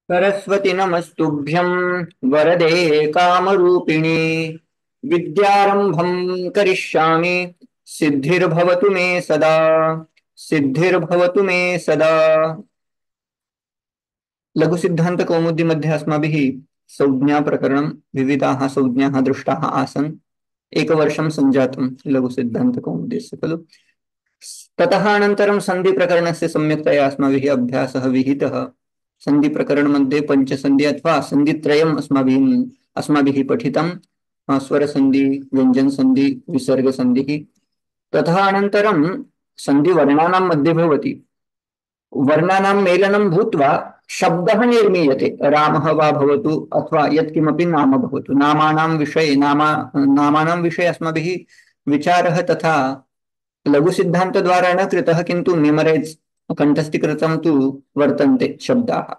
सरस्वती नमस्तुभ्यं वरदे कामरूपिणी विद्यारंभं करिष्यामि सिद्धिर्भवतु मे सदा सिद्धिर्भवतु मे सदा। लघु सिद्धांत कौमुदी मध्ये अस्माभिः संज्ञा प्रकरणं विविधाः संज्ञाः दृष्टाः आसन्। एकवर्षं सञ्जातं लघु सिद्धांत कौमुदीस्य खलु। ततः अनन्तरं सन्धि प्रकरणस्य सम्यक्तया अस्माभिः अभ्यासः विहितः। सन्धि प्रकरण मध्ये पंचसन्धि अथवा सन्धित्रयम् अस्माभिः पठितं। स्वर संधि, व्यंजन संधि, विसर्ग संधि। ततः अनन्तरं सन्धि वर्णानां मध्ये भवति। वर्णानां मेलनं भूत्वा शब्दः निर्मीयते। रामः वा भवतु अथवा यत्किमपि नाम भवतु। नामानां विषये अस्माभिः विचारः तथा लघु सिद्धांत द्वारा न कृतः, किन्तु मेमरैज कंठस्थीकृतं तु वर्तन्ते शब्दाः।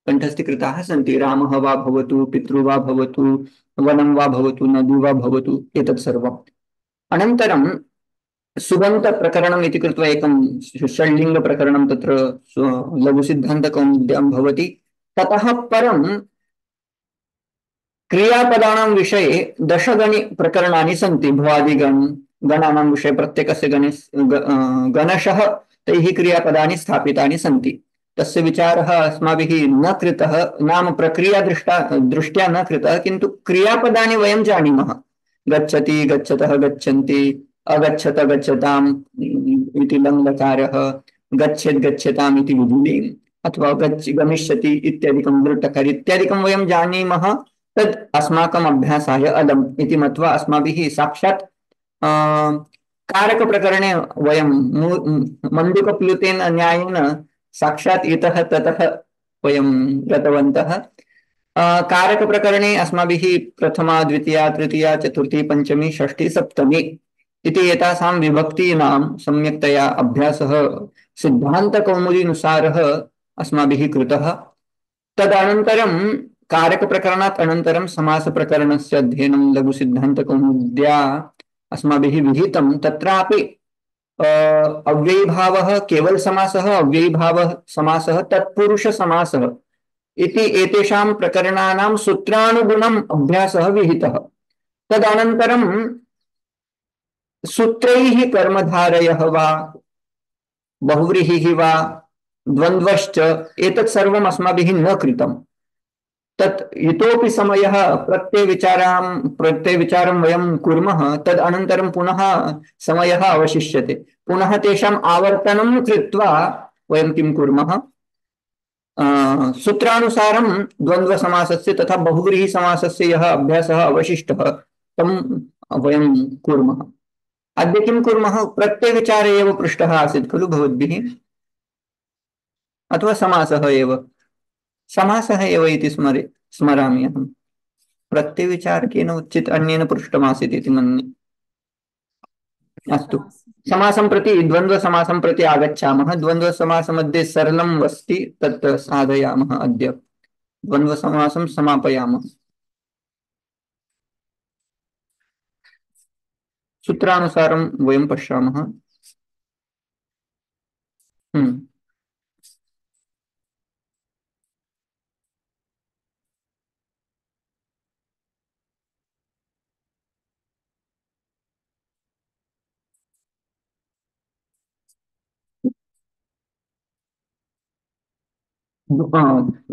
कंठस्थीकृताः सन्ति। रामः वा भवतु, पितृ वा भवतु, वनं वा भवतु, नदी वा भवतु, एतत् सर्वम्। अनन्तरं सुबन्त प्रकरणम् इति कृत्वा एकं षड्लिङ्ग प्रकरणं तत्र लघु सिद्धान्तकौमुद्यां भवति। ततः परं क्रियापदानां विषये दशगणि प्रकरणानि सन्ति। भुवादिगण गणानां विषये प्रत्येकस्य गणशः तैः क्रियापदानि स्थापितानि सन्ति। तस्य विचारः अस्माभिः न कृतः, नाम प्रक्रिया दृष्ट्या न कृतः, किन्तु क्रियापदानि वयं जानीमः। गच्छति, गच्छतः, गच्छन्ति, अगच्छत, गच्छताम् इति लङ्लकारः, गच्छेत्, गच्छताम् इति विधिलिङ्, अथवा गमिष्यति इत्यादिकं दृट्टकार इत्यादिकं वयं जानीमः। तद् अस्माकम् अभ्यासाय अदम् इति मत्वा अस्माभिः साक्षात् कारकप्रकरणे वयं मण्डूकप्लुतेन न्यायेन साक्षात् इतः ततः वयं गतवन्तः। कारकप्रकरणे अस्माभिः प्रथमा, द्वितीया, तृतीया, चतुर्थी, पञ्चमी, षष्ठी, सप्तमी इति एतासां विभक्तीनां सम्यक्तया अभ्यासः सिद्धान्तकौमुदीनुसारः अस्माभिः कृतः। तदनन्तरं कारकप्रकरणात् अनन्तरं समासप्रकरणस्य अध्ययनं लघु सिद्धान्तकौमुद्या अस्माभिः विहितं। तत्रापि अव्ययीभावः केवल समासः, अव्ययीभावः समासः, तत्पुरुष समासः इति एतेषां प्रकरणानां सूत्रानुगुणम् अभ्यासः विहितः। तदनन्तरं सूत्रैः कर्मधारयः वा बहुव्रीहिः वा द्वन्द्वश्च एतत् सर्वम् अस्माभिः न कृतम्। तत् इतोपि समयः प्रत्ययविचारं वयं कुर्मः, तद् अनन्तरं पुनः समयः अवशिष्यते। पुनः तेषाम् आवर्तनं कृत्वा वयं किं कुर्मः, सूत्रानुसारं द्वन्द्वसमासस्य तथा बहुव्रीहिसमासस्य यः अभ्यासः अवशिष्टः तं वयं कुर्मः। अद्य किं कुर्मः, प्रत्ययविचारे एव पृष्टः आसीत् खलु भवद्भिः, अथवा समासः एव, समासः एव इति स्मरामि अहम्। प्रत्ययविचार केन उचित अन्येन पृष्टमासीत् इति मन्ये। अस्तु, समासं प्रति, द्वन्द्वसमासं प्रति आगच्छामः। द्वन्द्वसमासमध्ये सरलम् अस्ति, तत् साधयामः अद्य। द्वन्द्वसमासं समापयामः। सूत्रानुसारं वयं पश्यामः।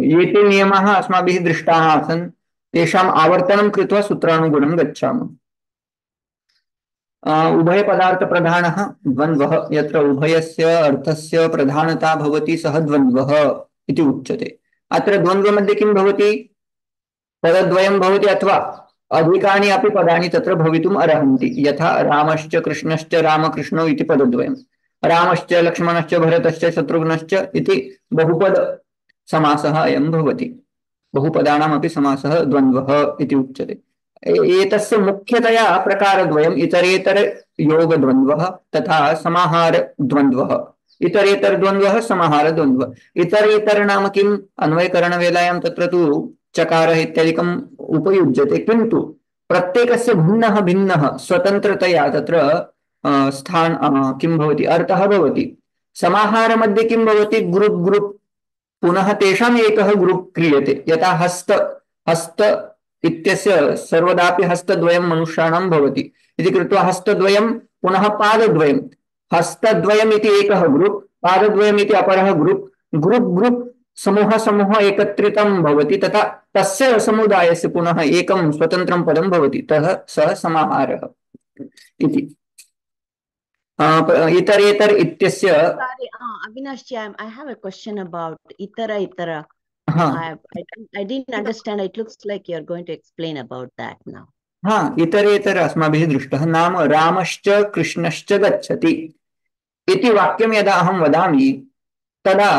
एते नियमाः अस्माभिः दृष्टाः आसन्, तेषाम् आवर्तनं कृत्वा सूत्रानुगुणं गच्छामः। उभयपदार्थप्रधानः द्वन्द्वः, यत्र उभयस्य अर्थस्य प्रधानता भवति सः द्वन्द्वः इति उच्यते। अत्र द्वन्द्वमध्ये किं भवति, पदद्वयं भवति अथवा अधिकानि अपि पदानि तत्र भवितुम् अर्हन्ति। यथा रामश्च कृष्णश्च रामकृष्णौ इति पदद्वयं, रामश्च लक्ष्मणश्च भरतश्च शत्रुघ्नश्च इति बहुपद समासः अयं भवति। बहुपदानामपि समासः द्वन्द्वः इति उच्यते। एतस्य मुख्यतया प्रकारद्वयम्, इतरेतर योगद्वन्द्वः तथा समाहारद्वन्द्वः। इतरेतरद्वन्द्वः, समाहारद्वन्द्वः। इतरेतर नाम किम्, अन्वयकरणवेलायां तत्र तु चकारः इत्यादिकम् उपयुज्यते, किन्तु प्रत्येकस्य भिन्नः भिन्नः स्वतन्त्रतया तत्र स्थान किं भवति, अर्थः भवति। समाहारमध्ये किं भवति, ग्रुप् ग्रुप् पुनः तेषाम् एकः ग्रुप् क्रियते। यथा हस्त हस्त इत्यस्य सर्वदापि हस्तद्वयं मनुष्याणां भवति इति कृत्वा हस्तद्वयं पुनः पादद्वयं, हस्तद्वयम् इति एकः ग्रुप्, पादद्वयम् इति अपरः ग्रुप्, ग्रुप् ग्रुप् समूह समूह एकत्रितं भवति, तथा तस्य समुदायस्य पुनः एकं स्वतन्त्रं पदं भवति, तः सः समाहारः इति। इतरेतर इत्यस्य Sorry, Avinash ji, I have a question about itara itara. हाँ I didn't understand. It looks like you're going to explain about that now. हाँ, इतरेतर अस्माभिः दृष्टः। नाम रामश्च कृष्णश्च गच्छति इति वाक्यं यदा अहं वदामि तदा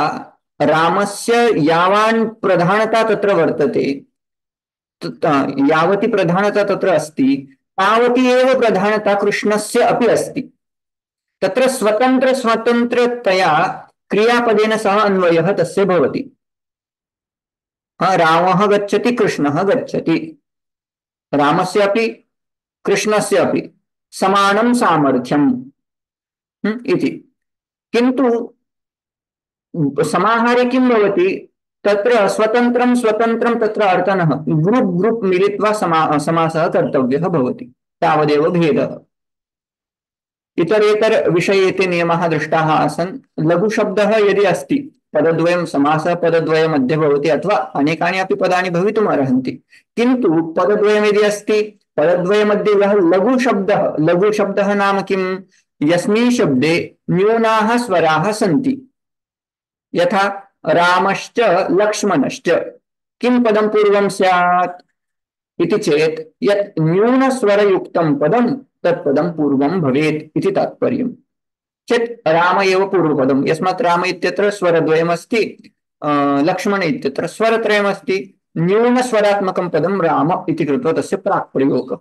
रामस्य यावान् प्रधानता तत्र वर्तते, यावती प्रधानता तत्र अस्ति तावती एव प्रधानता कृष्णस्य अपि अस्ति। तत्र स्वतंत्र स्वतंत्रतया क्रियापदेन सह अन्वयः तस्य भवति। रामः गच्छति, कृष्णः गच्छति, रामस्य अपि कृष्णस्य अपि समानं सामर्थ्यम् इति। किन्तु समाहारे किं भवति, तत्र स्वतन्त्रं स्वतन्त्रं तत्र अर्थनः, ग्रुप् ग्रुप् मिलित्वा समासः कर्तव्यः भवति, तावदेव भेदः। इतरेतर विषये ते नियमाः दृष्टाः आसन्। लघुशब्दः यदि अस्ति, पदद्वयं समासः पदद्वय मध्ये भवति, अथवा अनेकानि अपि पदानि भवितुम् अर्हन्ति, किन्तु पदद्वयं यदि अस्ति, पदद्वय मध्ये यः लघुशब्दः, लघुशब्दः नाम किं, यस्मिन् शब्दे न्यूनाः स्वराः सन्ति। यथा रामश्च लक्ष्मणश्च, किं पदं पूर्वं स्यात् इति चेत् यत् न्यूनस्वरयुक्तं पदं तत्पदं पूर्वं भवेत् इति तात्पर्यम्। चेत् राम एव पूर्वपदं, यस्मात् राम इत्यत्र स्वरद्वयमस्ति, लक्ष्मण इत्यत्र स्वरत्रयमस्ति, न्यूनस्वरात्मकं पदं राम इति कृत्वा तस्य प्राक्प्रयोगः।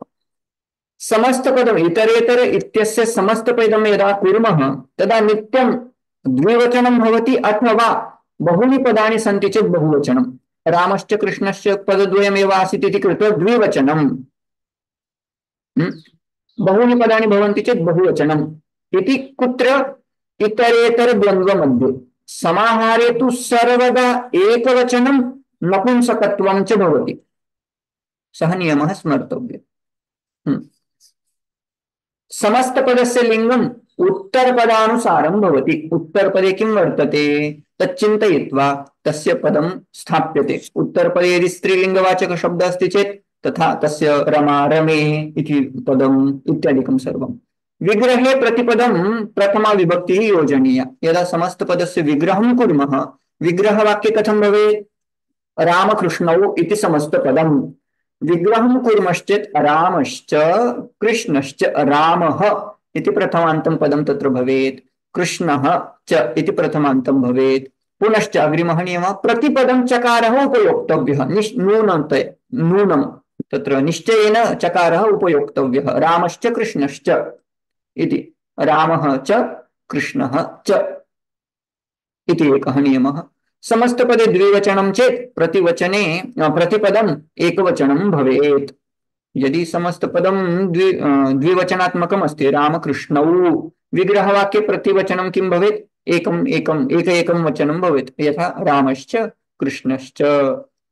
समस्तपदम् इतरेतर इत्यस्य समस्तपदं यदा कुर्मः तदा नित्यं द्विवचनं भवति, अथवा बहूनि पदानि सन्ति चेत् बहुवचनं। रामश्च कृष्णश्च पदद्वयमेव आसीत् इति कृत्वा द्विवचनं, बहूनि पदानि भवन्ति चेत् बहुवचनम् इति। कुत्र, इतरेतर द्वन्द्वमध्ये। समाहारे तु सर्वदा एकवचनं नपुंसकत्वं च भवति, सः नियमः स्मर्तव्यः। समस्तपदस्य लिङ्गम् उत्तरपदानुसारं भवति। उत्तरपदे किं वर्तते तच्चिन्तयित्वा तस्य पदं स्थाप्यते। उत्तरपदे यदि स्त्रीलिङ्गवाचकः शब्दः अस्ति चेत् तथा तस्य रमा रमे इति पदम् इत्यादिकं सर्वं। विग्रहे प्रतिपदं प्रथमा विभक्तिः योजनीया। यदा समस्तपदस्य विग्रहं कुर्मः, विग्रहवाक्ये कथं भवेत्, रामकृष्णौ इति समस्तपदम्। विग्रहं कुर्मश्चेत् रामश्च कृष्णश्च, रामः इति प्रथमान्तं पदं तत्र भवेत्, कृष्णः च इति प्रथमान्तं भवेत्। पुनश्च अग्रिमः नियमः, प्रतिपदं चकारः उपयोक्तव्यः, नूनं तत्र निश्चयेन चकारः उपयोक्तव्यः। रामश्च कृष्णश्च इति, रामः च कृष्णः च इति एकः नियमः। समस्तपदे द्विवचनं चेत् प्रतिवचने प्रतिपदम् एकवचनं भवेत्। यदि समस्तपदं द्विवचनात्मकम् अस्ति, रामकृष्णौ, विग्रहवाक्ये प्रतिवचनं किं भवेत्, एकं वचनं भवेत्, यथा रामश्च कृष्णश्च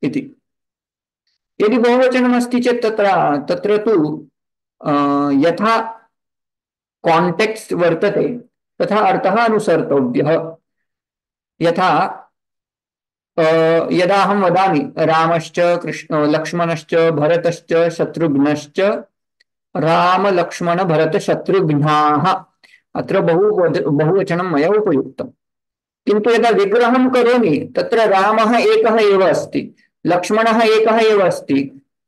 इति। यदि बहुवचनम् अस्ति चेत् तत्र तु यथा कांटेक्स्ट वर्तते तथा अर्थः अनुसर्तव्यः। यथा यदा अहं वदामि रामश्च कृष्ण लक्ष्मणश्च भरतश्च शत्रुघ्नश्च, राम लक्ष्मण भरत शत्रुघ्नाः, अत्र बहुवचनं मया उपयुक्तं। किन्तु यदा विग्रहं करोमि तत्र रामः एकः एव अस्ति, लक्ष्मणः एकः एव अस्ति,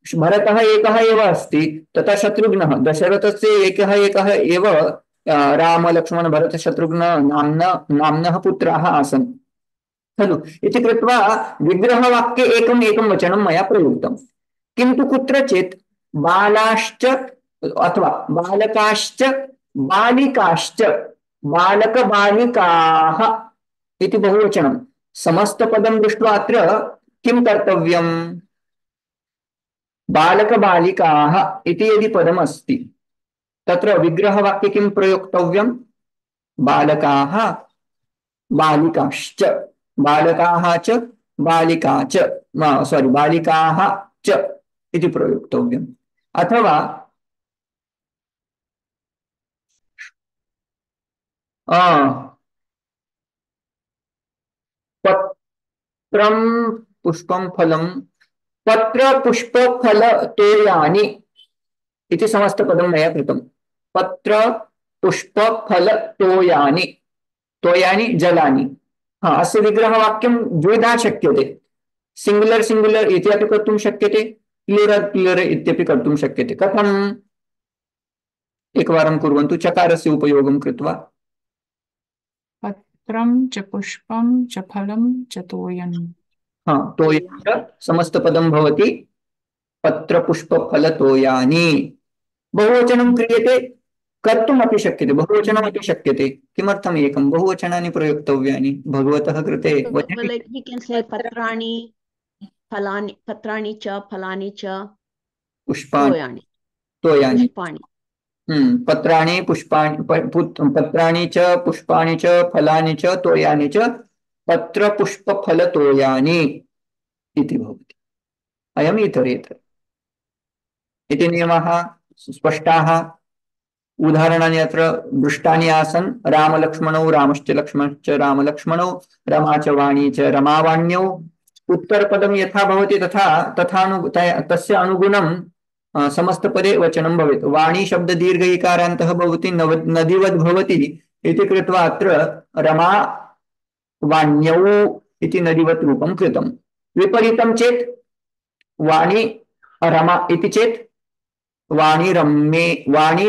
भरतः एकः एव अस्ति, तथा शत्रुघ्नः, दशरथस्य एकः एव राम लक्ष्मण भरत शत्रुघ्न नाम्नः पुत्राः आसन् खलु। इति कृत्वा विग्रहवाक्ये एकं वचनं मया प्रयुक्तं। किन्तु कुत्रचित् बालाश्च अथवा बालकाश्च बालिकाश्च बालकबालिकाः इति बहुवचनं, समस्तपदं दृष्ट्वा अत्र किं कर्तव्यम्, बालकबालिकाः इति यदि पदमस्ति तत्र विग्रहवाक्ये किं प्रयोक्तव्यं, बालकाः बालिकाश्च बालकाः च बालिका च सॉरी बालिकाः च इति प्रयोक्तव्यम्। अथवा पत्रं पुष्पं फलं पत्र पुष्प फल तोयानि इति समस्तपदं मया कृतं। पत्र पुष्प फल तोयानि तोयानि जलानि। हाँ, अस्य विग्रहवाक्यं द्विधा शक्यते। सिंगुलर सिंगुलर इति अपि कर्तुं शक्यते, प्लूरल प्लूरल इत्यपि कर्तुं शक्यते। कथम्? एकवारं कुर्वन्तु चकारस्य उपयोगं कृत्वा। पत्रं च पुष्पं च फलं च तोयन्। हाँ, तोयं समस्तपदं भवति पत्र पुष्प फल तोयानि। बहुवचनं क्रियते, कर्तुमपि शक्यते, बहुवचनमपि शक्यते। किमर्थम् एकं बहुवचनानि प्रयोक्तव्यानि भगवतः कृते So, like we can say patrani, patrani cha, phalani cha, पुष्पाणि toyani, तोयानि। pushpani. पत्राणि पुष्पाणि पत्राणि च पुष्पाणि च फलानि च तोयानि च पत्र पुष्प फल तोयानि इति भवति। अयम् इतरेतर इति नियमाः स्पष्टाः। उदाहरणानि अत्र दृष्टानि आसन्। रामलक्ष्मणौ रामश्च लक्ष्मणश्च रामलक्ष्मणौ रमा च वाणी च रमावाण्यौ। उत्तरपदं यथा भवति तथा तस्य अनुगुणं समस्तपदे वचनं भवेत्। वाणी शब्द दीर्घ इकारान्तः भवति, नदीवद् भवति इति कृत्वा अत्र रमा वाण्यौ इति नदीवत् रूपं कृतं। विपरीतं चेत् वाणी रमा इति चेत् वाणी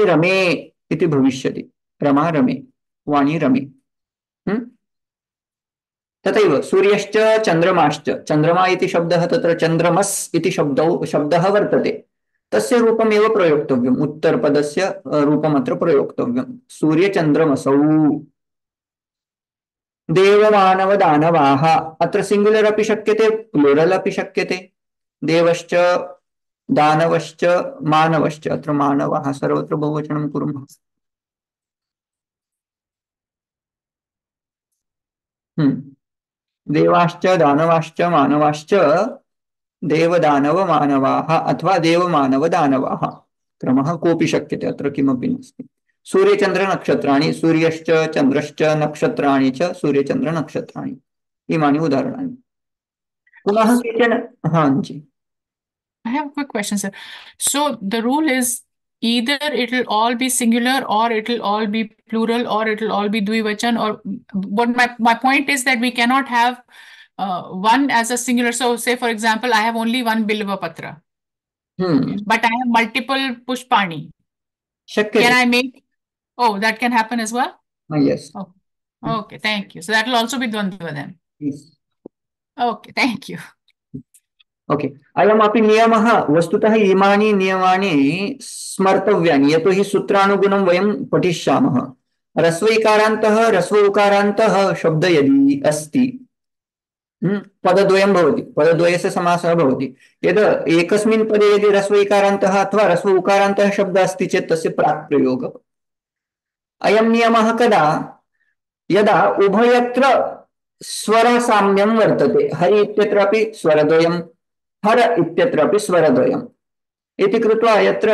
रमे इति भविष्यति। रमा रमे, वाणी रमे। तथैव सूर्यश्च चन्द्रमाश्च, चन्द्रमा इति शब्दः तत्र चन्द्रमस् इति शब्दः वर्तते, तस्य रूपमेव प्रयोक्तव्यम्। उत्तरपदस्य रूपमत्र प्रयोक्तव्यम्। सूर्यचन्द्रमसौ। देवमानवदानवाः, अत्र सिंगुलर अपि शक्यते, प्लूरल अपि शक्यते। देवश्च दानवश्च मानवश्च, अत्र मानवाः सर्वत्र बहुवचनं कुर्मः। देवाश्च दानवाश्च मानवाश्च देवदानव मानवाः अथवा देवमानव दानवाः, क्रमः कोऽपि शक्यते, अत्र किमपि नास्ति। सूर्यचन्द्र नक्षत्राणि, सूर्यश्च चन्द्रश्च नक्षत्राणि च सूर्यचन्द्र नक्षत्राणि, इमानि उदाहरणानि। पुनः केचन, हाँ जी। I have a quick question, sir. So the rule is either it'll all be singular or it'll all be plural or it'll all be dvivachan, or what my point is that we cannot have one as a singular. So say for example, I have only one bilva patra, but I have multiple pushpani. Can I make? Oh, that can happen as well? Yes. Oh, okay, thank you. So that will also be dvandva then. Yes. Okay, thank you. Okay, अयमपि नियमः। वस्तुतः इमानि नियमानि स्मर्तव्यानि, यतोहि सूत्रानुगुणं वयं पठिष्यामः। ह्रस्व इकारान्तः ह्रस्व उकारान्तः शब्द यदि अस्ति, पदद्वयं भवति, पदद्वयस्य समासः भवति। यद् एकस्मिन् पदे यदि ह्रस्व इकारान्तः अथवा ह्रस्व उकारान्तः शब्दः अस्ति चेत् तस्य प्राक् प्रयोगः। अयं नियमः कदा? यदा उभयत्र स्वरसाम्यं वर्तते। हरि इत्यत्रापि स्वरद्वयं, हर इत्यत्रापि स्वरद्वयम् इति कृत्वा यत्र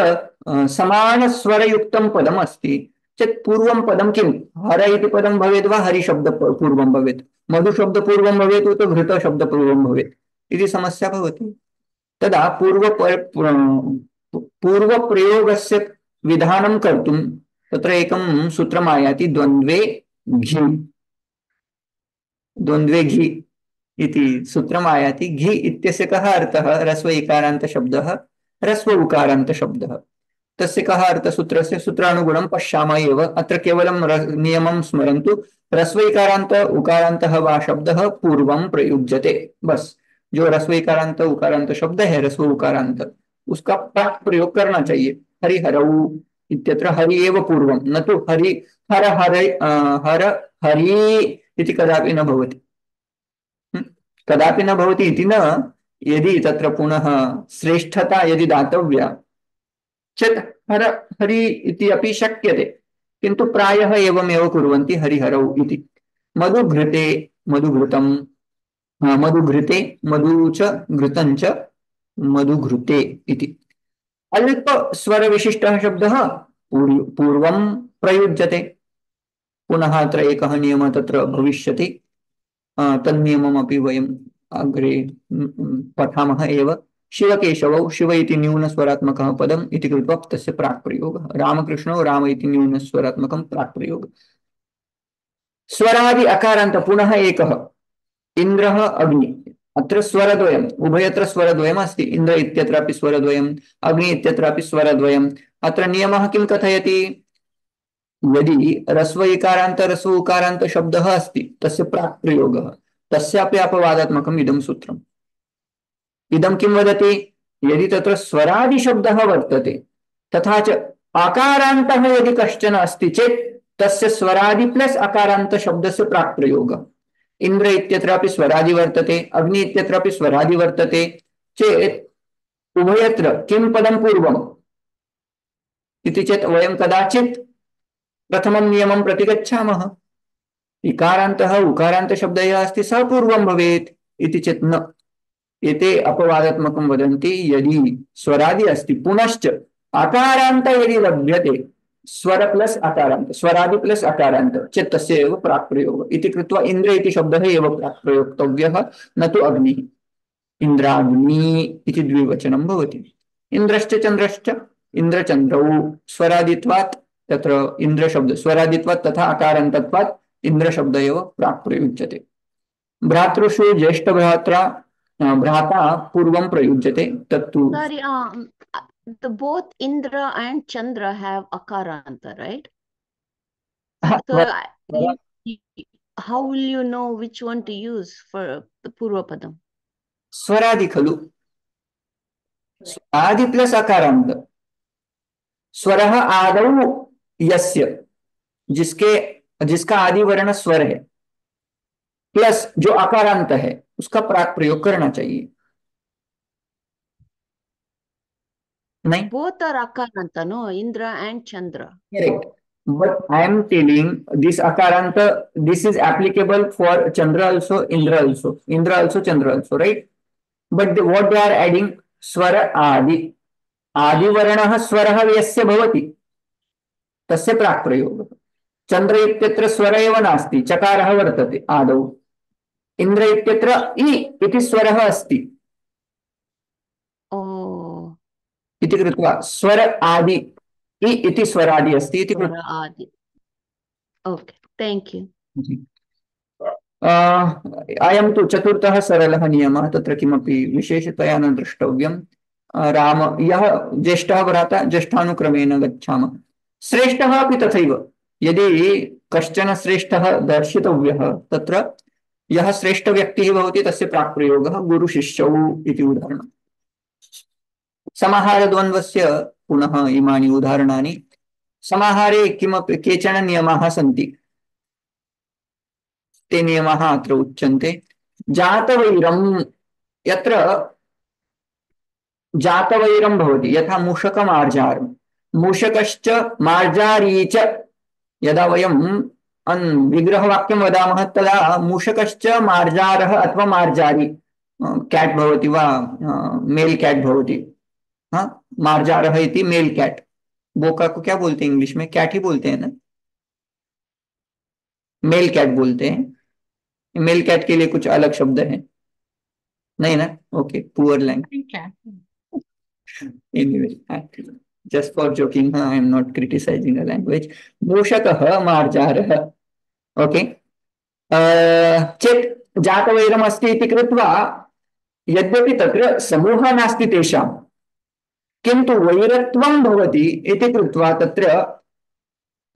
समानस्वरयुक्तं पदम् अस्ति चेत् पूर्वं पदं किं? हर इति पदं भवेत् वा हरि शब्द पूर्वं भवेत्, मधु शब्द पूर्वं भवेत् उत घृत शब्द पूर्वं भवेत् इति समस्या भवति। तदा पूर्वप्रयोगस्य विधानं कर्तुं तत्र एकं सूत्रम् आयाति, द्वन्द्वे घि। द्वन्द्वे घि इति सूत्रम् आयाति। घि इत्यस्य कः अर्थः? ह्रस्व इकारान्त शब्दः, ह्रस्व उकारान्त शब्दः। तस्य कः अर्थः सूत्रस्य? सूत्रानुगुणं पश्यामः एव। अत्र केवलं नियमं स्मरन्तु, ह्रस्व इकारान्त उकारान्तः वा शब्दः पूर्वं प्रयुज्यते, बस। जो ह्रस्व इकारान्त उकारान्त शब्द है, ह्रस्व उकारान्त, उसका प्राक् प्रयोग करना चाहिए। हरिहरौ इत्यत्र हरि एव पूर्वं, न तु हरि हर हर हरि इति कदापि न भवति। कदापि न भवति इति न, यदि तत्र पुनः श्रेष्ठता यदि दातव्या चेत् हर हरि इति अपि शक्यते, किन्तु प्रायः एवमेव कुर्वन्ति, हरिहरौ इति। मधुघृते मधुघृतं, मधुघृते मधु च घृतं च मधुघृते इति। अल्पस्वरविशिष्टः शब्दः पूर्वं प्रयुज्यते। पुनः अत्र एकः नियमः तत्र भविष्यति, तन्नियममपि वयम् अग्रे पठामः एव। शिवकेशवौ, शिव इति न्यूनस्वरात्मकः पदम् इति कृत्वा तस्य प्राक्प्रयोगः। रामकृष्णौ, राम इति न्यूनस्वरात्मकं प्राक्प्रयोगः। स्वरादि अकारान्त पुनः एकः, इन्द्रः अग्नि। अत्र स्वरद्वयम्, उभयत्र स्वरद्वयम् अस्ति। इन्द्र इत्यत्रापि स्वरद्वयम्, अग्नि इत्यत्रापि स्वरद्वयम्। अत्र नियमः किं कथयति? यदि रस्व इकारान्त रस्व उकारान्त शब्दः अस्ति तस्य प्राक्प्रयोगः, तस्यापि अपवादात्मकम् इदं सूत्रम्। इदं किं वदति? यदि तत्र स्वरादिशब्दः वर्तते तथा च आकारान्तः यदि कश्चन अस्ति चेत् तस्य स्वरादि प्लस अकारान्त शब्दस्य प्राक्प्रयोगः। इन्द्र इत्यत्रापि स्वरादि वर्तते, अग्नि इत्यत्रापि स्वरादि वर्तते चेत् उभयत्र किं पदं पूर्वम् इति चेत् वयं कदाचित् प्रथमं नियमं प्रति गच्छामः। इकारान्तः उकारान्त शब्दः अस्ति सः पूर्वं भवेत् इति चेत् न। एते अपवादात्मकं वदन्ति। यदि स्वरादि अस्ति पुनश्च अकारान्त यदि लभ्यते, स्वर प्लस अकारान्त, स्वरादि प्लस अकारान्त चेत् तस्य एव प्राक्प्रयोगः इति कृत्वा इन्द्र इति शब्दः एव प्राक्प्रयोक्तव्यः, न तु अग्निः। इन्द्राग्नि इति द्विवचनं भवति। इन्द्रश्च चन्द्रश्च, इन्द्रचन्द्रौ स्वरादित्वात् तत्र इन्द्रशब्द स्वरादित्वात् तथा अकारान्तत्वात् इन्द्रशब्द एव प्राक्प्रयुज्यते। भ्रातृषु ज्येष्ठभ्रात्रा भ्राता पूर्वं प्रयुज्यते तत्तु। Sorry, the both Indra and Chandra have akaranta, right? So how will you know which one to use for the Purvapadam? स्वरादि खलु, स्वरादि प्लस अकारांत। स्वरः आदौ यस्य, जिसका आदि वर्ण स्वर है, प्लस जो अकारांत है उसका प्राक प्रयोग करना चाहिए। नहीं, both are akaranta, no? Indra and Chandra. correct. But I am telling this akaranta, this is applicable for Chandra also, Indra also, Chandra also, right? But what they are adding, swara adi, आदि वर्णः स्वरः यस्य भवति तस्य प्राक् प्रयोगः। चंद्र इत्यत्र स्वर एव नास्ति, चकारः वर्तते आदौ। इंद्र इत्यत्र इ इति स्वरः अस्ति इति कृत्वा स्वर आदि इ इति स्वरादि अस्ति इति कृत्वा आदि। Okay, thank you. अयं तु चतुर्थः सरलः नियमः, तत्र किमपि विशेषतया न द्रष्टव्यम्। राम यः ज्येष्ठः भ्राता, ज्येष्ठानुक्रमेण गच्छामः। श्रेष्ठः अपि तथैव, यदि कश्चन श्रेष्ठः दर्शितव्यः तत्र यः श्रेष्ठ व्यक्तिः भवति तस्य प्राक्प्रयोगः गुरुशिष्यौ इति उदाहरणम्। समाहारद्वन्द्वस्य पुनः इमानि उदाहरणानि। समाहारे किमपि केचन नियमाः सन्ति, ते नियमाः अत्र उच्यन्ते। जातवैरं, यत्र जातवैरं भवति, यथा मूषकमार्जारं, मूषकश्च मार्जारी च, यदा वयं विग्रहवाक्यं वदामः तदा मूषकश्च मार्जारः अथवा मार्जारी, कैट भवति वा मेल कैट भवति, हाँ मार्जारः इति मेल कैट। बोका को क्या बोलते हैं इंग्लिश में? कैट ही बोलते हैं ना, मेल कैट बोलते हैं। मेल कैट के लिए कुछ अलग शब्द है नहीं ना? Okay, poor language. Anyway, just for joking, I am not criticizing a language. मूषकः मार्जारः, ओके। चेत् जातवैरम् अस्ति इति कृत्वा यद्यपि तत्र समूहः नास्ति तेषां, किन्तु वैरत्वं भवति इति कृत्वा तत्र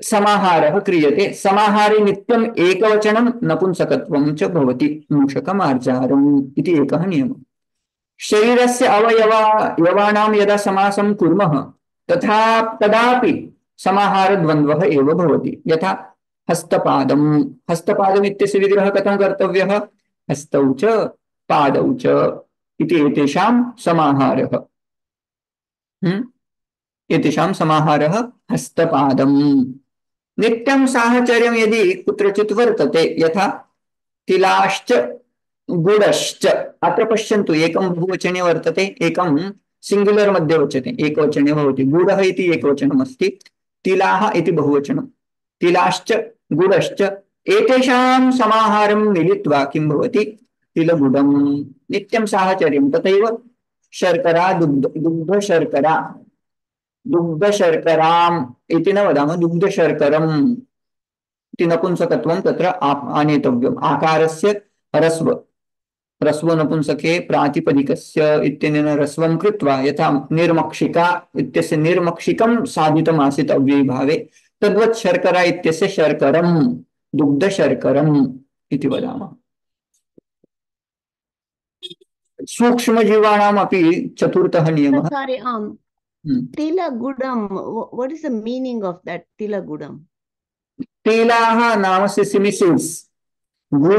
समाहारः क्रियते। समाहारे नित्यम् एकवचनं नपुंसकत्वं च भवति, मूषकमार्जारम् इति एकः नियमः। शरीरस्य अवयवानां यदा समासं कुर्मः तदापि समाहारद्वन्द्वः एव भवति। यथा हस्तपादम्, हस्तपादम् इत्यस्य विग्रहः कथं कर्तव्यः? हस्तौ च पादौ च इति एतेषां समाहारः। एतेषां समाहारः हस्तपादम्। नित्यं साहचर्यं यदि कुत्रचित् वर्तते, यथा तिलाश्च गुडश्च अत्र पश्यन्तु एकं बहुवचने वर्तते एकं सिंगुलर मध्ये उच्यते एकवचने भवति गुडः इति एकवचनम् अस्ति तिलाः इति बहुवचनं तिलाश्च गुडश्च एतेषां समाहारं मिलित्वा किं भवति तिलगुडं नित्यं साहचर्यं तथैव शर्करा दुग्धशर्करा दुग्धशर्कराम् इति न वदामः दुग्धशर्करम् इति नपुंसकत्वं तत्र आनेतव्यम् आकारस्य ह्रस्व ह्रस्व नपुंसके प्रातिपदिकस्य इत्यनेन ह्रस्वं कृत्वा यथा निर्मक्षिका इत्यस्य निर्मक्षिकं साधितमासीत् अव्ययीभावे तद्वत् शर्करा इत्यस्य शर्करं दुग्धशर्करम् इति वदामः सूक्ष्मजीवानामपि चतुर्थः नियमः Sorry, Tilagudam, what is the meaning of that Tilagudam? तिलाः नाम सेसमी सीड्स गुड़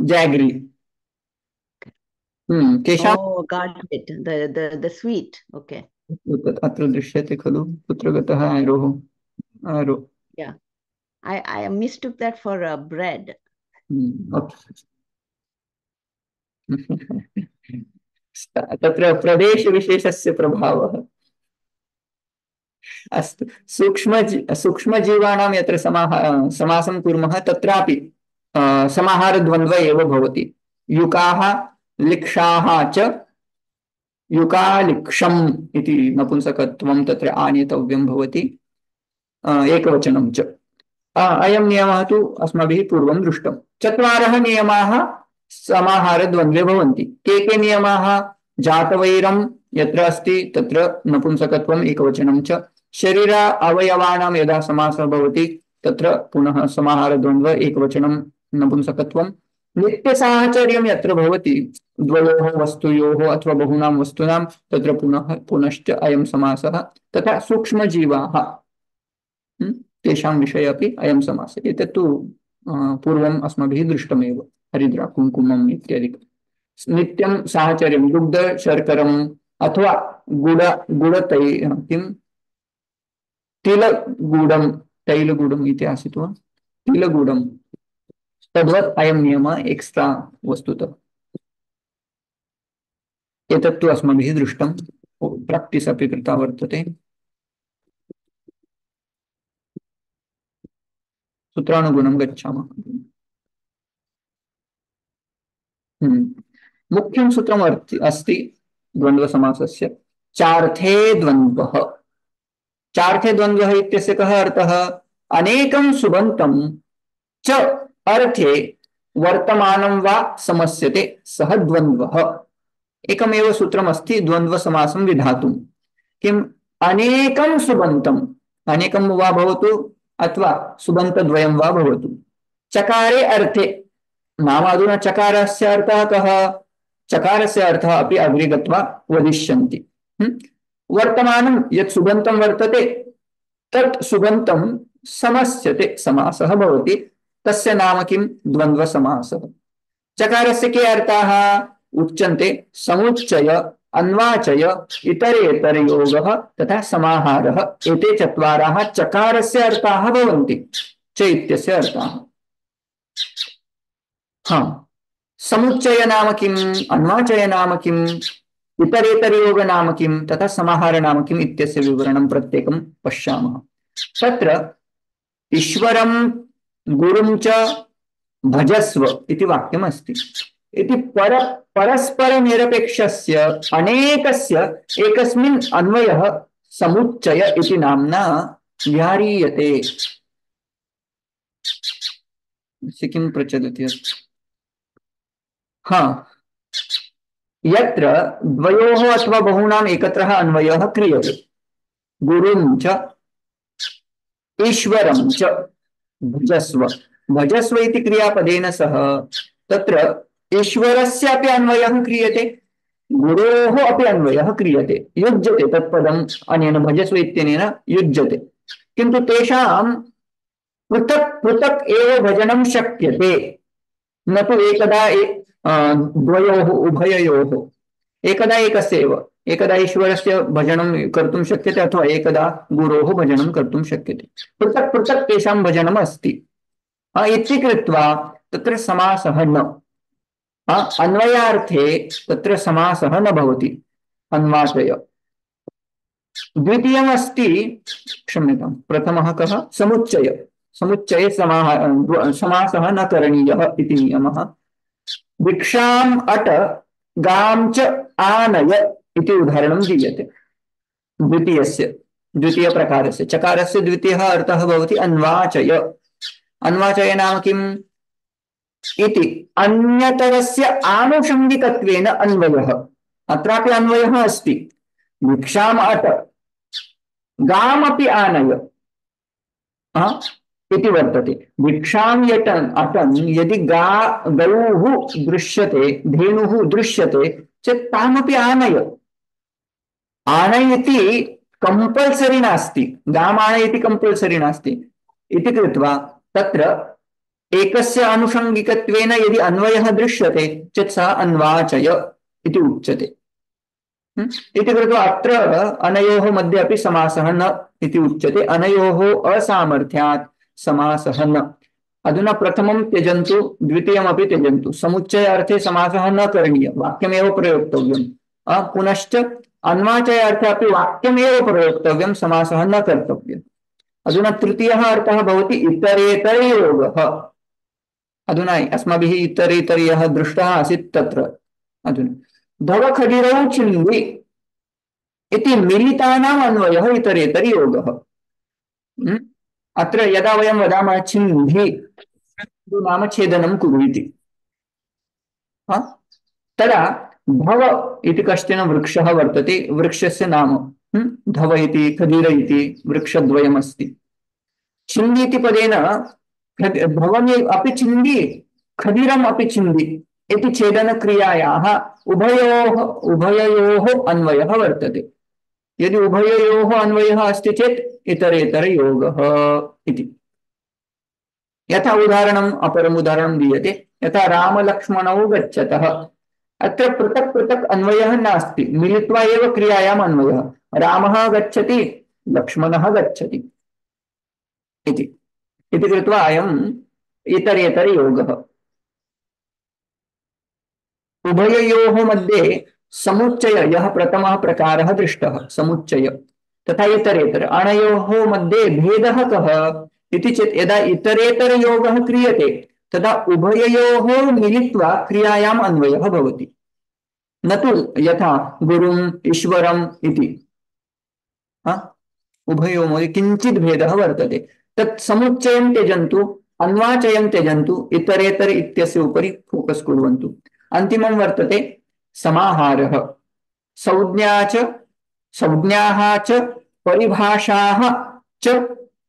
जैगरी केषां Oh, got it. The sweet. Okay. अत्र दृश्यते खलु कुत्र गतः आरो Yeah. I mistook that for a bread. तत्र प्रदेशविशेषस्य प्रभावः अस्तु सूक्ष्मजीवानां यत्र समासं कुर्मः तत्रापि समाहारद्वन्द्व एव भवति युकाः लिक्षाः च युकालिक्षम् इति नपुंसकत्वं तत्र आनेतव्यं भवति एकवचनं च अयं नियमः तु अस्माभिः पूर्वं दृष्टं चत्वारः नियमाः समाहारद्वन्द्वे भवन्ति के नियमाः जातवैरं यत्र अस्ति तत्र नपुंसकत्वम् एकवचनं च शरीर अवयवानां यदा समासः भवति तत्र पुनः समाहारद्वन्द्व एकवचनं नपुंसकत्वं नित्यसाहचर्यं यत्र भवति द्वयोः वस्तुयोः अथवा बहूनां वस्तूनां तत्र पुनश्च अयं समासः तथा सूक्ष्मजीवाः तेषां विषये अपि अयं समासः एतत्तु पूर्वम् अस्माभिः दृष्टमेव हरिद्रा कुङ्कुमम् इत्यादिकं नित्यं साहचर्यं दुग्ध शर्करम् अथवा गुडतै किं तिलगुडं तैलगुडम् इति आसीत् वा तिलगुडं तद्वत् अयं नियमः एक्स्ट्रा वस्तुतः एतत्तु अस्माभिः दृष्टं प्राक्टिस् अपि कृता वर्तते सूत्रानुगुणं गच्छामः मुख्यं सूत्रम् अस्ति द्वन्द्वसमासस्य चार्थे द्वन्द्वः चार्थे द्वन्द्वः इत्यस्य कः अर्थः अनेकं सुबन्तं च अर्थे वर्तमानं वा समस्यते सः द्वन्द्वः एकमेव सूत्रमस्ति द्वन्द्वसमासं विधातुं किम् अनेकं सुबन्तम् अनेकं वा भवतु अथवा सुबन्तद्वयं वा भवतु चकारे अर्थे नाम अधुना चकारस्य अर्थः कः चकारस्य अर्थः अपि अग्रे गत्वा वदिष्यन्ति वर्तमानं यत् सुबन्तं वर्तते तत् सुबन्तं समस्यते समासः भवति तस्य नाम किं द्वन्द्वसमासः चकारस्य के अर्थाः उच्यन्ते समुच्चय अन्वाचय इतरेतरयोगः तथा समाहारः एते चत्वाराः चकारस्य अर्थाः भवन्ति च इत्यस्य अर्थाः समुच्चय नाम किम् अन्वाचय नाम किम् इतरेतरयोग नाम किं तथा समाहार नाम किम् इत्यस्य विवरणं प्रत्येकं पश्यामः तत्र ईश्वरं गुरुं च भजस्व इति वाक्यमस्ति इति परस्परनिरपेक्षस्य अनेकस्य एकस्मिन् अन्वयः समुच्चय इति नाम्ना व्याह्रियते किं प्रचलति यत्र द्वयोः अथवा बहूनाम् एकत्रः अन्वयः क्रियते गुरुं च ईश्वरं च भजस्व भजस्व इति क्रियापदेन सह तत्र ईश्वरस्यापि अन्वयः क्रियते गुरोः अपि अन्वयः क्रियते युज्यते तत्पदम् अनेन भजस्व इत्यनेन युज्यते किन्तु तेषां पृथक् पृथक् एव भजनं शक्यते न तु एकदा द्वयोः उभययोः एकदा एकस्य एव एकदा ईश्वरस्य भजनं कर्तुं शक्यते अथवा एकदा गुरोः भजनं कर्तुं शक्यते पृथक् पृथक् तेषां भजनम् अस्ति इति कृत्वा तत्र समासः न अन्वयार्थे तत्र समासः न भवति अन्वाचय। द्वितीयमस्ति, क्षम्यतां, प्रथमः कः? समुच्चय। समुच्चये समासः न करणीयः इति नियमः। भिक्षाम् अट गां च आनय इति उदाहरणं दीयते द्वितीयप्रकारस्य। चकारस्य द्वितीयः अर्थः भवति अन्वाचय। अन्वाचय नाम किम् इति अन्यतरस्य आनुषङ्गिकत्वेन अन्वयः। अत्रापि अन्वयः अस्ति। भिक्षाम् अट गामपि आनय इति वर्तते। भिक्षां यटन् अटन् यदि गौः दृश्यते, धेनुः दृश्यते चेत् तामपि आनय। आनयति कंपल्सरी नास्ति, गाम् आनयति कंपल्सरी नास्ति इति कृत्वा तत्र एकस्य आनुषङ्गिकत्वेन यदि अन्वयः दृश्यते चेत् सः अन्वाचय इति उच्यते। इति कृत्वा अत्र अनयोः मध्ये अपि समासः न इति उच्यते। अनयोः असामर्थ्यात् समासः न। अधुना प्रथमं त्यजन्तु, द्वितीयमपि त्यजन्तु। समुच्चय अर्थे समासः न करणीयः, वाक्यमेव प्रयोक्तव्यम्। पुनश्च अन्वाचय अर्थे अपि वाक्यमेव प्रयोक्तव्यं, समासः न कर्तव्यः। अधुना तृतीयः अर्थः भवति इतरेतरयोगः। अधुना अस्माभिः इतरेतरयः दृष्टः आसीत् तत्र। अधुना धवखदिरौ छिन्धि इति मिलितानाम् अन्वयः इतरेतरयोगः। अत्र यदा वयं वदामः छिन्धि नाम छेदनं कुरु इति, तदा धव इति कश्चन वृक्षः वर्तते, वृक्षस्य नाम धव इति, खदिर इति वृक्षद्वयमस्ति। छिन्धि इति पदेन धवम् अपि छिन्धि, खदिरम् अपि छिन्धि इति छेदनक्रियायाः उभययोः अन्वयः वर्तते। यदि उभययोः अन्वयः अस्ति चेत् इतरेतरयोगः इति। यथा उदाहरणम्, अपरम् उदाहरणं दीयते, यथा रामलक्ष्मणौ गच्छतः। अत्र पृथक् पृथक् अन्वयः नास्ति, मिलित्वा एव क्रियायाम् अन्वयः। रामः गच्छति, लक्ष्मणः गच्छति इति कृत्वा अयम् इतरेतरयोगः। उभययोः मध्ये समुच्चय, यः प्रथमः प्रकारः दृष्टः समुच्चय, तथा इतरेतर, अनयोः मध्ये भेदः कः इति चेत् यदा इतरेतरयोगः क्रियते तदा उभययोः मिलित्वा क्रियायाम् अन्वयः भवति, न तु यथा गुरुम् ईश्वरम् इति। उभयोः मध्ये किञ्चित् भेदः वर्तते। तत् समुच्चयं त्यजन्तु, अन्वाचयं त्यजन्तु, इतरेतर इत्यस्य उपरि फोकस् कुर्वन्तु। अन्तिमं वर्तते समाहारः। संज्ञाः च परिभाषाः च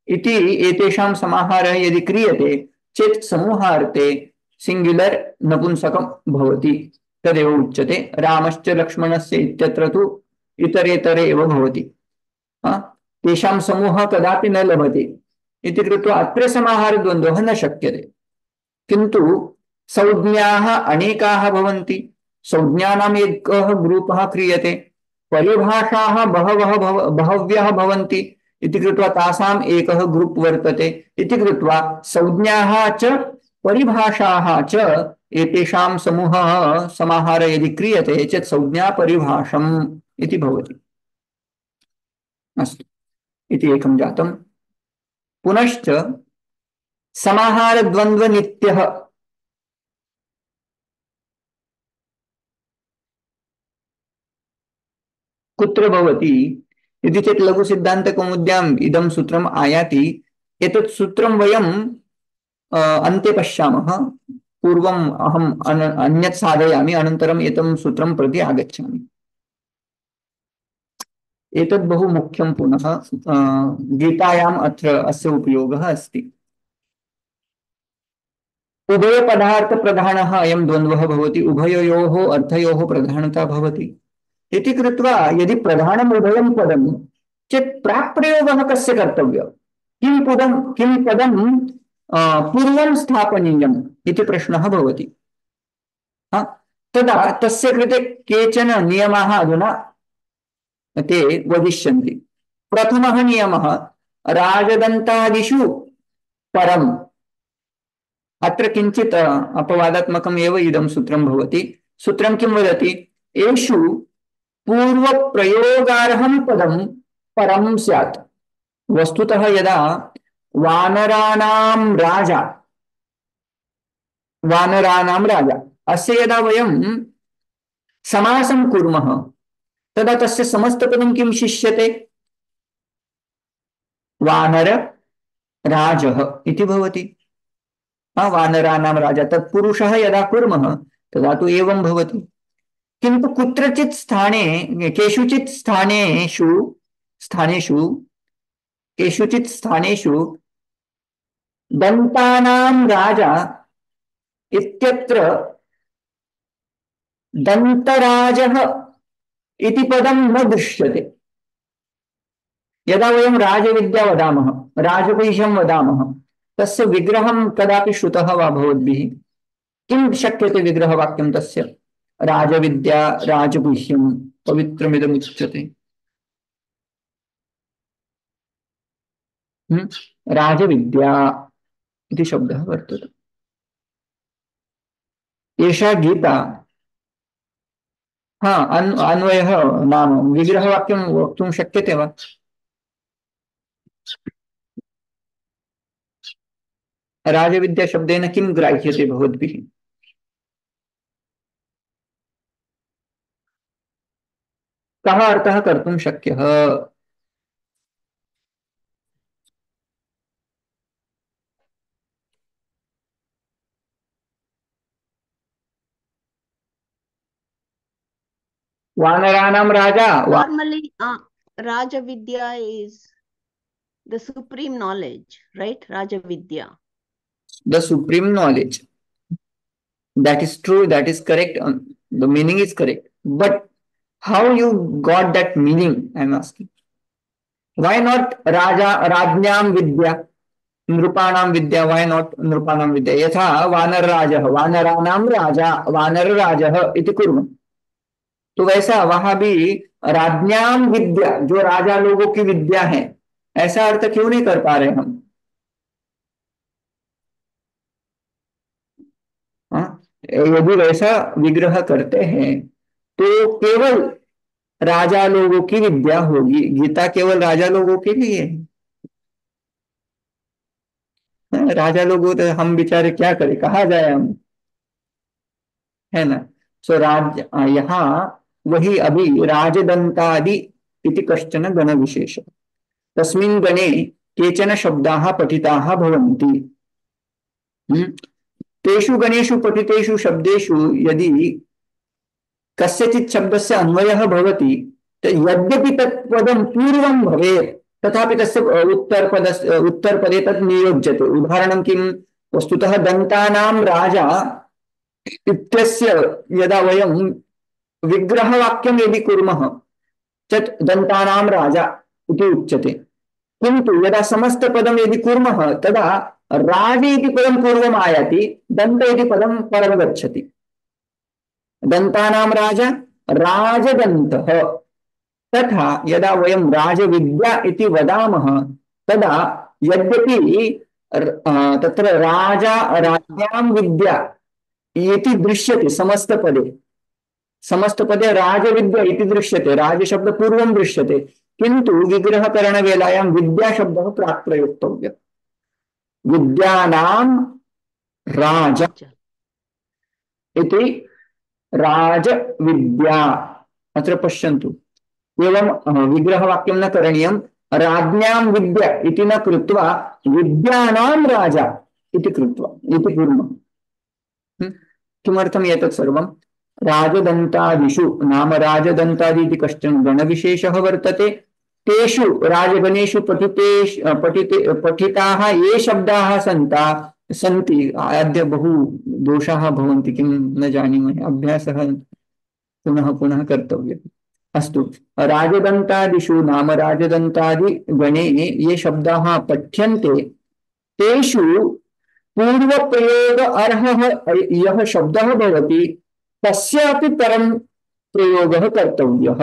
इति एतेषां समाहारः यदि क्रियते चेत् समूहार्थे सिंग्युलर नपुंसकं भवति। तदेव उच्यते रामश्च लक्ष्मणस्य इत्यत्र तु इतरेतरे एव भवति, तेषां समूहः कदापि न लभते इति कृत्वा अत्र समाहारद्वन्द्वः न शक्यते। किन्तु संज्ञाः अनेकाः भवन्ति, संज्ञानाम् एकः ग्रूपः क्रियते, परिभाषाः बहव्यः भवन्ति इति कृत्वा तासाम् एकः ग्रुप् वर्तते इति कृत्वा संज्ञाः च परिभाषाः च एतेषां समूहः समाहारः यदि क्रियते चेत् संज्ञा परिभाषम् इति भवति। अस्तु, इति एकं जातम्। पुनश्च समाहारद्वन्द्वनित्यः कुत्र भवति इति चेत् लघुसिद्धान्तकौमुद्याम् इदं सूत्रम् आयाति। एतत् सूत्रं वयम् अन्ते पश्यामः। पूर्वम् अहम् अन्यत् साधयामि, अनन्तरम् एतं सूत्रं प्रति आगच्छामि। एतत् बहु मुख्यं, पुनः गीतायाम् अत्र अस्य उपयोगः अस्ति। उभयपदार्थप्रधानः अयं द्वन्द्वः भवति, उभययोः अर्थयोः प्रधानता भवति इति कृत्वा यदि प्रधानम् उभयं पदं चेत् प्राक्प्रयोगः कस्य कर्तव्यः? किं पदं पूर्वं स्थापनीयम् इति प्रश्नः भवति। तदा तस्य कृते केचन नियमाः अधुना ते वदिष्यन्ति। प्रथमः नियमः राजदन्तादिषु परम् अत्र किञ्चित् अपवादात्मकम् एव इदं सूत्रं भवति। सूत्रं किं वदति? एषु पूर्वप्रयोगार्हं पदं परं स्यात्। वस्तुतः यदा वानराणां राजा अस्य यदा वयं समासं कुर्मः तदा तस्य समस्तपदं किं शिष्यते? वानर राजः इति भवति। वानराणां राजा तत्पुरुषः यदा कुर्मः तदा तु एवं भवति। किन्तु कुत्रचित् स्थाने केषुचित् स्थानेषु दन्तानां राजा इत्यत्र दन्तराजः इति पदं न दृश्यते। यदा वयं राजविद्या वदामः, राजगुह्यं वदामः, तस्य विग्रहं कदापि श्रुतः वा भवद्भिः? किं शक्यते विग्रहवाक्यं तस्य? राजविद्या राजगुह्यं पवित्रमिदमुच्यते। राजविद्या इति शब्दः वर्तते। एषा गीता अन्वयः नाम विग्रहवाक्यं वक्तुं शक्यते वा? राजविद्या शब्देन किं ग्राह्यते भवद्भिः? कः अर्थः कर्तुं शक्यः? वानराणां राजा Normally, Raja Vidya is the supreme knowledge, right? Raja Vidya. The supreme knowledge. That is true, that is correct. The meaning is correct. But how you got that meaning, I am asking. Why not Rajnyam Vidya? Nrupanam Vidya, why not Nrupanam Vidya? Yatha Vanar Rajah, Vanaranam Raja, Vanar Rajah iti kurma. तो वैसा वहां भी राज्ञाम विद्या, जो राजा लोगों की विद्या है, ऐसा अर्थ क्यों नहीं कर पा रहे हम? यदि वैसा विग्रह करते हैं तो केवल राजा लोगों की विद्या होगी। गीता केवल राजा लोगों के लिए है। राजा लोगों तो हम बेचारे क्या करें, कहा जाए हम, है ना? सो यहाँ वही अभी राजदंतादि इति कश्चन गण विशेष, तस्मिन् गणे केचन शब्दाः पठिताः भवन्ति। तेषु गणेषु पठितेषु शब्देषु यदि कस्यचित् शब्दस्य अन्वयः भवति यद्यपि तत्पदं पूर्वं भवेत् तथापि तस्य उत्तरपदे तत् नियोज्यते। उदाहरणं किं? वस्तुतः दन्तानां राजा इत्यस्य यदा वयं विग्रहवाक्यं यदि कुर्मः चेत् दन्तानां राजा इति उच्यते। किन्तु यदा समस्तपदं यदि कुर्मः तदा राज इति पदं पूर्वम् आयाति, दन्त इति पदं परं गच्छति। दन्तानां राजा राजदन्तः। तथा यदा वयं राजविद्या इति वदामः तदा यद्यपि तत्र राजा राज्ञां विद्या इति दृश्यते समस्तपदे राजविद्या इति दृश्यते, राजशब्द पूर्वं दृश्यते, किन्तु विग्रहकरणवेलायां विद्याशब्दः प्राक् प्रयोक्तव्यः। विद्यानां राजा इति राजविद्या। अत्र पश्यन्तु, एवं विग्रहवाक्यं न करणीयं। राज्ञां विद्या इति न कृत्वा विद्यानां राजा इति कुर्मः। किमर्थम् एतत् सर्वं? राजदन्तादिषु नाम राजदन्तादि इति कश्चन गणविशेषः वर्तते। तेषु राजगणेषु पठिताः ये शब्दाः सन्ति। अद्य बहु दोषाः भवन्ति, किं न जानीमः, अभ्यासः पुनः पुनः कर्तव्यः। अस्तु, राजदन्तादिषु नाम राजदन्तादि गणे ये शब्दाः पठ्यन्ते तेषु पूर्वप्रयोग अर्हः यः शब्दः भवति तस्यापि परं प्रयोगः कर्तव्यः,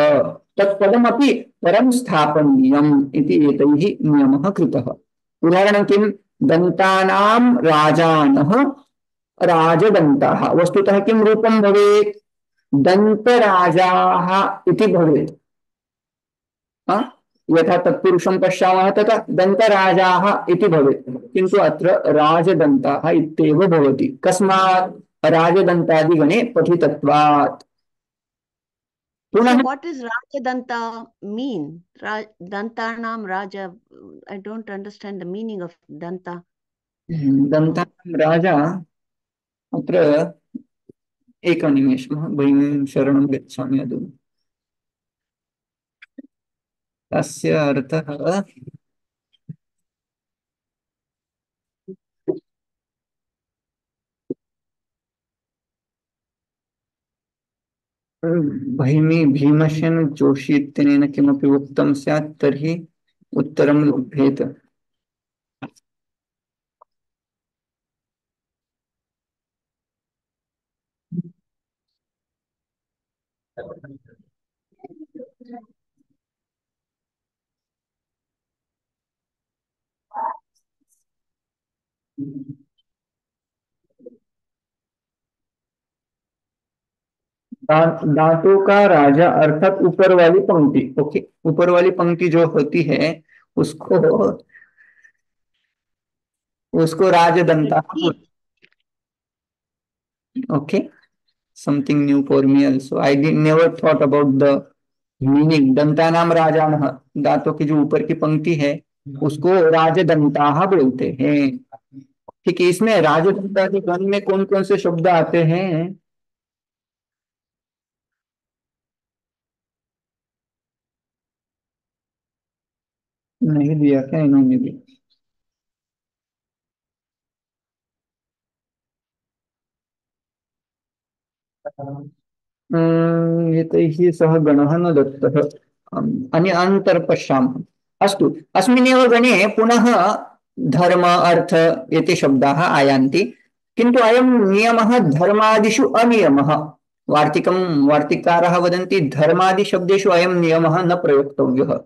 तत्पदमपि परं स्थापनीयम् इति एतैः नियमः कृतः। उदाहरणं किं? दन्तानां राजानः राजदन्ताः। वस्तुतः किं रूपं भवेत्? दन्तराजाः इति भवेत्। यथा तत्पुरुषं पश्यामः तथा दन्तराजाः इति भवेत्, किन्तु अत्र राजदन्ताः इत्येव भवति। कस्मात्? राजदन्तादिगणे पठितत्वात्। पुनः So what does Rajadanta mean? Dantanam Raja. I don't understand the meaning of Danta. दन्तानां राजा, अत्र एकनिमेषः, भगिनीं शरणं गच्छामि अधुना। तस्य अर्थः भगिनी भीमसेन जोशी इत्यनेन किमपि उक्तं स्यात् तर्हि उत्तरं लभ्येत। दांतों का राजा अर्थात ऊपर वाली पंक्ति। ओके, ऊपर वाली पंक्ति जो होती है उसको उसको राजदंता। Okay, something new for me also. I did never thought about the meaning. दंता नाम राजानः, दांतों की जो ऊपर की पंक्ति है उसको राजदंता बोलते हैं। ठीक है, इसमें राजदंता के गण में कौन कौन से शब्द आते हैं? नहीं दिया क्या इन्होंने भी? एतैः सह गणः न दत्तः। अन्तर्पश्यामः। अस्तु, अस्मिन्नेव गणे पुनः धर्म अर्थ एते शब्दाः आयान्ति, किन्तु अयं नियमः धर्मादिषु अनियमः। वार्तिकारः वदन्ति धर्मादिशब्देषु अयं नियमः न प्रयोक्तव्यः।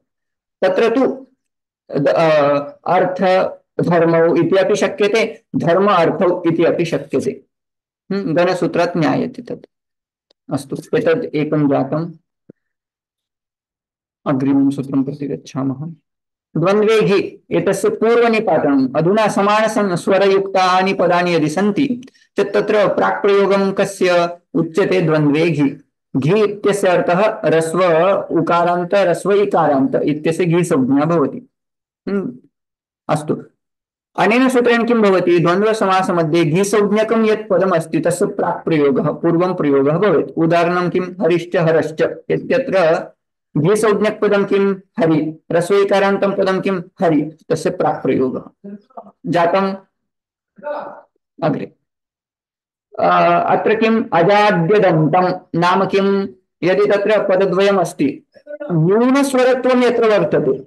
तत्र तु अर्थ धर्मौ इति अपि शक्यते, धर्म अर्थौ इति अपि शक्यते। गणसूत्रात् ज्ञायते तत्। अस्तु, एतद् एकं जातम्। अग्रिमं सूत्रं प्रति गच्छामः। द्वन्द्वे घि एतस्य पूर्वनिपातनम्। अधुना समानस्वरयुक्तानि पदानि यदि सन्ति चेत् तत्र प्राक्प्रयोगं कस्य उच्यते? द्वन्द्वे घि। घि इत्यस्य अर्थः रस्व उकारान्त रस्व इकारान्त इत्यस्य घि संज्ञा भवति। अस्तु, अनेन सूत्रेण किं भवति? द्वन्द्वसमासमध्ये घि संज्ञकं यत् पदम् अस्ति तस्य प्राक्प्रयोगः, पूर्वं प्रयोगः भवेत्। उदाहरणं किं? हरिश्च हरश्च इत्यत्र घि संज्ञक पदं किं? हरि। रस्वैकारान्तं पदं किं? हरि। तस्य प्राक्प्रयोगः जातम्। अग्रे अत्र किम्? अजाद्यदन्तं नाम किं? यदि तत्र पदद्वयम् अस्ति, न्यूनस्वरत्वं यत्र वर्तते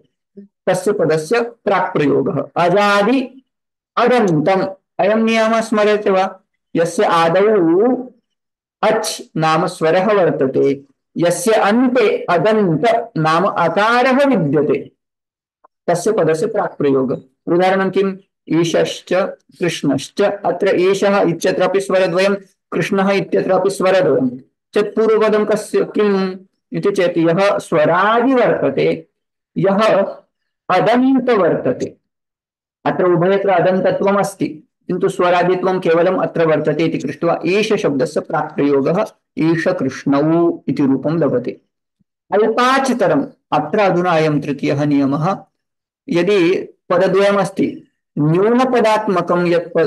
तस्य पदस्य प्राक्प्रयोगः। अजादि अदन्तम्। अयं नियमः स्मर्यते वा? यस्य आदौ अच् नाम स्वरः वर्तते, यस्य अन्ते अदन्त नाम अकारः विद्यते, तस्य पदस्य प्राक्प्रयोगः। उदाहरणं किम्? ईशश्च कृष्णश्च। अत्र एषः इत्यत्रापि स्वरद्वयं, कृष्णः इत्यत्रापि स्वरद्वयं चेत् पूर्वपदं कस्य किम् इति चेत् यः स्वरादि वर्तते, यः अदन्त वर्तते। अत्र उभयत्र अदन्तत्वम् अस्ति, किन्तु स्वरादित्वं केवलम् अत्र वर्तते इति कृष्ट्वा ईश शब्दस्य प्राक्प्रयोगः ईश कृष्णौ इति रूपं लभते। अल्पाचतरम्। अत्र अधुना अयं तृतीयः नियमः। यदि पदद्वयमस्ति, न्यूनपदात्मकं यत्